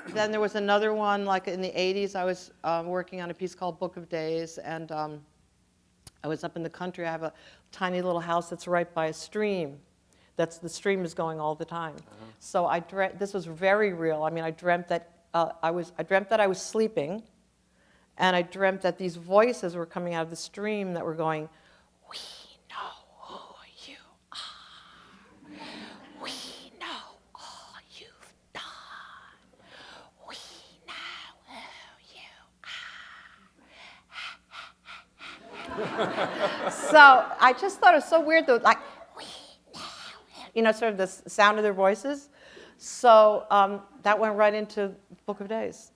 then there was another one, like in the 80s, I was working on a piece called Book of Days, and I was up in the country. I have a tiny little house that's right by a stream. The stream is going all the time. So this was very real. I mean, I dreamt that I was sleeping, and I dreamt that these voices were coming out of the stream that were going, "We know who you are. We know all you've done. We know who you are." So I just thought it was so weird, though, like, "We know him," you know, sort of the sound of their voices. So that went right into Book of Days.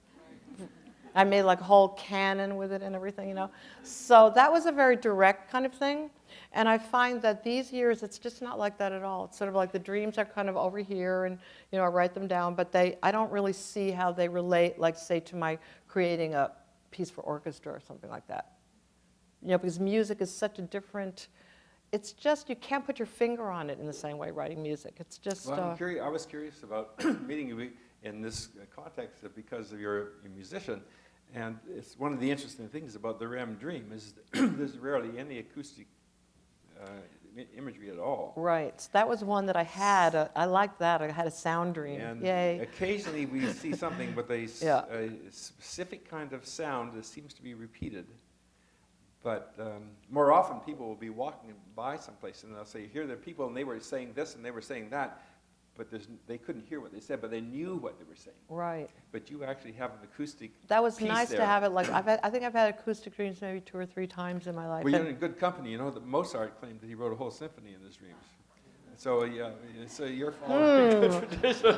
I made like a whole canon with it and everything, you know. So that was a very direct kind of thing. And I find that these years, it's just not like that at all. It's sort of like the dreams are kind of over here, and you know, I write them down, but I don't really see how they relate, like say, to my creating a piece for orchestra or something like that. You know, because music is such a different. It's just, you can't put your finger on it in the same way writing music. It's just. Well, I was curious about meeting you in this context because of you're a musician, and it's one of the interesting things about the REM dream is there's rarely any acoustic imagery at all. Right. That was one that I had. I liked that. I had a sound dream. And yay. Occasionally we see something with a specific kind of sound that seems to be repeated. But more often people will be walking by someplace and they'll say, here there are people, and they were saying this and they were saying that, but they couldn't hear what they said, but they knew what they were saying. Right. But you actually have an acoustic That was piece nice there. to have it. Like I think I've had acoustic dreams maybe 2 or 3 times in my life. Well, you're in good company. You know that Mozart claimed that he wrote a whole symphony in his dreams. So yeah, so you're following a good tradition.